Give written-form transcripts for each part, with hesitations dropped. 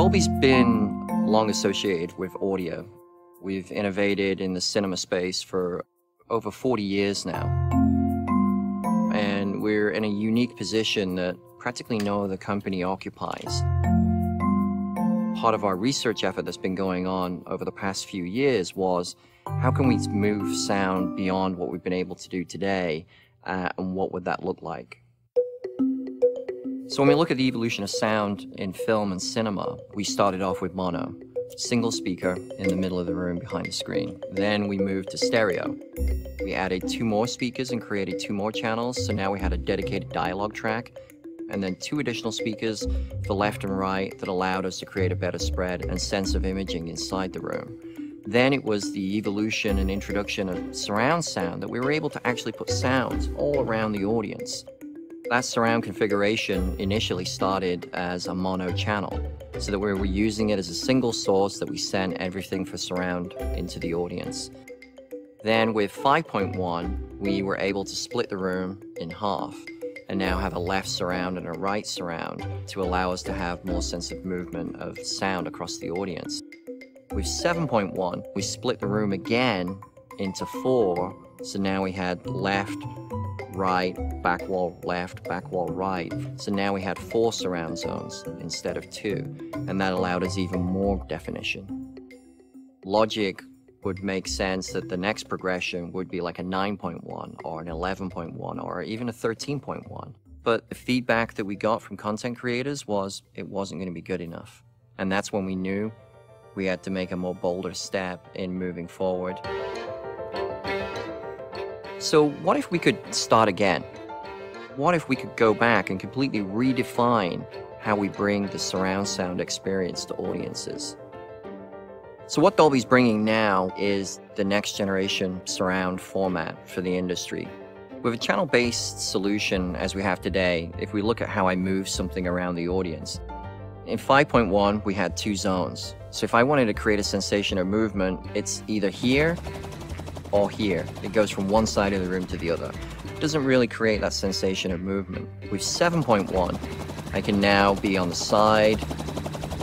Dolby's been long associated with audio. We've innovated in the cinema space for over 40 years now. And we're in a unique position that practically no other company occupies. Part of our research effort that's been going on over the past few years was, how can we move sound beyond what we've been able to do today, and what would that look like? So when we look at the evolution of sound in film and cinema, we started off with mono, single speaker in the middle of the room behind the screen. Then we moved to stereo. We added 2 more speakers and created 2 more channels, so now we had a dedicated dialogue track, and then 2 additional speakers to the left and right that allowed us to create a better spread and sense of imaging inside the room. Then it was the evolution and introduction of surround sound that we were able to actually put sounds all around the audience. That surround configuration initially started as a mono channel, so that we were using it as a single source that we sent everything for surround into the audience. Then with 5.1, we were able to split the room in half and now have a left surround and a right surround to allow us to have more sense of movement of sound across the audience. With 7.1, we split the room again into 4, so now we had left, right, back wall left, back wall right. So now we had 4 surround zones instead of 2, and that allowed us even more definition. Logic would make sense that the next progression would be like a 9.1 or an 11.1 or even a 13.1. But the feedback that we got from content creators was it wasn't going to be good enough. And that's when we knew we had to make a more bolder step in moving forward. So what if we could start again? What if we could go back and completely redefine how we bring the surround sound experience to audiences? So what Dolby's bringing now is the next generation surround format for the industry. With a channel-based solution as we have today, if we look at how I move something around the audience, in 5.1 we had 2 zones. So if I wanted to create a sensation of movement, it's either here or here. It goes from one side of the room to the other. It doesn't really create that sensation of movement. With 7.1, I can now be on the side,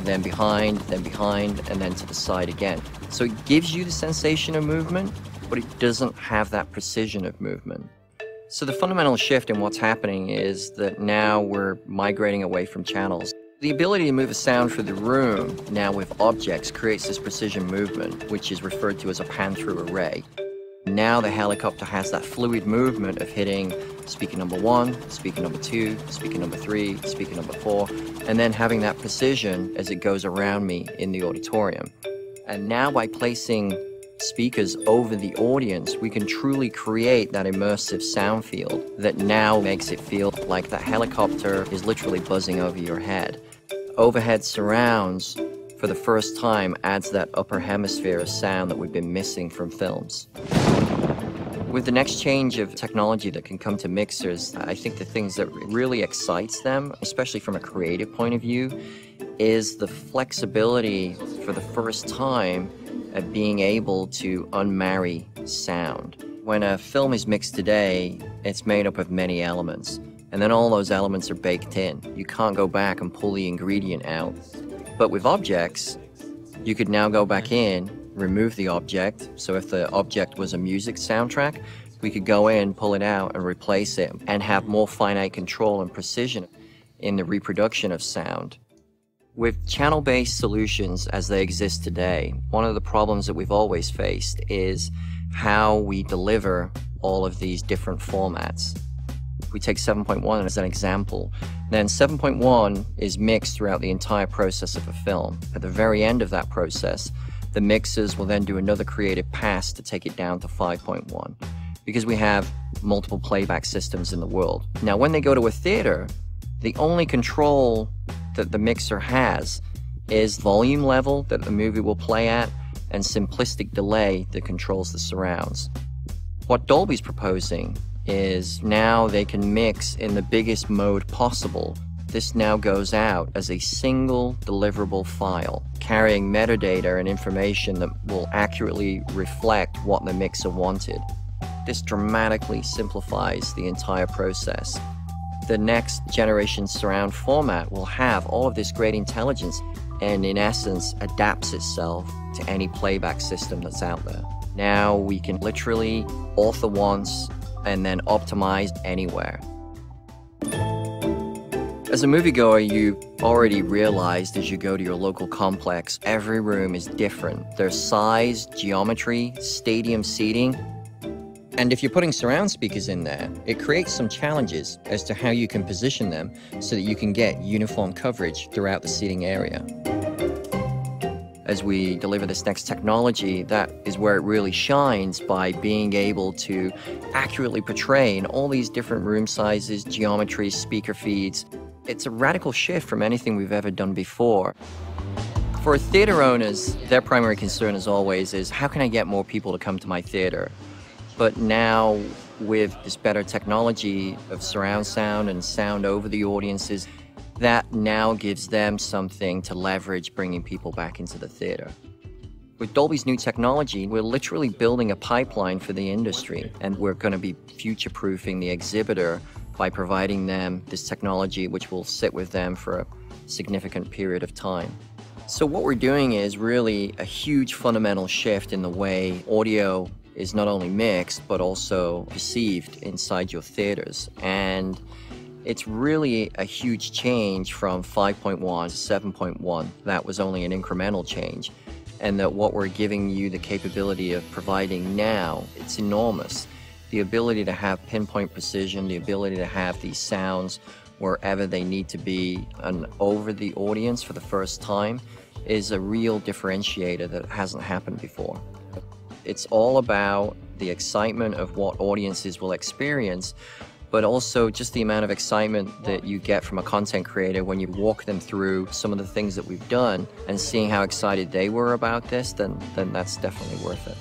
then behind, and then to the side again. So it gives you the sensation of movement, but it doesn't have that precision of movement. So the fundamental shift in what's happening is that now we're migrating away from channels. The ability to move a sound through the room now with objects creates this precision movement, which is referred to as a pan-through array. Now the helicopter has that fluid movement of hitting speaker number 1, speaker number 2, speaker number 3, speaker number 4, and then having that precision as it goes around me in the auditorium. And now by placing speakers over the audience, we can truly create that immersive sound field that now makes it feel like that helicopter is literally buzzing over your head. Overhead surrounds, for the first time, adds that upper hemisphere of sound that we've been missing from films. With the next change of technology that can come to mixers, I think the things that really excites them, especially from a creative point of view, is the flexibility for the first time of being able to unmarry sound. When a film is mixed today, it's made up of many elements, and then all those elements are baked in. You can't go back and pull the ingredient out. But with objects, you could now go back in, remove the object. So if the object was a music soundtrack, we could go in, pull it out, and replace it, and have more finite control and precision in the reproduction of sound. With channel-based solutions as they exist today, one of the problems that we've always faced is how we deliver all of these different formats. If we take 7.1 as an example, then 7.1 is mixed throughout the entire process of a film. At the very end of that process, the mixers will then do another creative pass to take it down to 5.1, because we have multiple playback systems in the world. Now, when they go to a theater, the only control that the mixer has is volume level that the movie will play at and simplistic delay that controls the surrounds. What Dolby's proposing is now they can mix in the biggest mode possible. This now goes out as a single deliverable file, carrying metadata and information that will accurately reflect what the mixer wanted. This dramatically simplifies the entire process. The next generation surround format will have all of this great intelligence and in essence adapts itself to any playback system that's out there. Now we can literally author once and then optimize anywhere. As a moviegoer, you already realized as you go to your local complex, every room is different. Their size, geometry, stadium seating. And if you're putting surround speakers in there, it creates some challenges as to how you can position them so that you can get uniform coverage throughout the seating area. As we deliver this next technology, that is where it really shines by being able to accurately portray in all these different room sizes, geometries, speaker feeds. It's a radical shift from anything we've ever done before. For theater owners, their primary concern as always is, how can I get more people to come to my theater? But now with this better technology of surround sound and sound over the audiences, that now gives them something to leverage bringing people back into the theater. With Dolby's new technology, we're literally building a pipeline for the industry, and we're going to be future-proofing the exhibitor by providing them this technology which will sit with them for a significant period of time. So what we're doing is really a huge fundamental shift in the way audio is not only mixed but also perceived inside your theaters. And it's really a huge change from 5.1 to 7.1. That was only an incremental change. And that what we're giving you the capability of providing now, it's enormous. The ability to have pinpoint precision, the ability to have these sounds wherever they need to be and over the audience for the first time is a real differentiator that hasn't happened before. It's all about the excitement of what audiences will experience, but also just the amount of excitement that you get from a content creator when you walk them through some of the things that we've done and seeing how excited they were about this, then that's definitely worth it.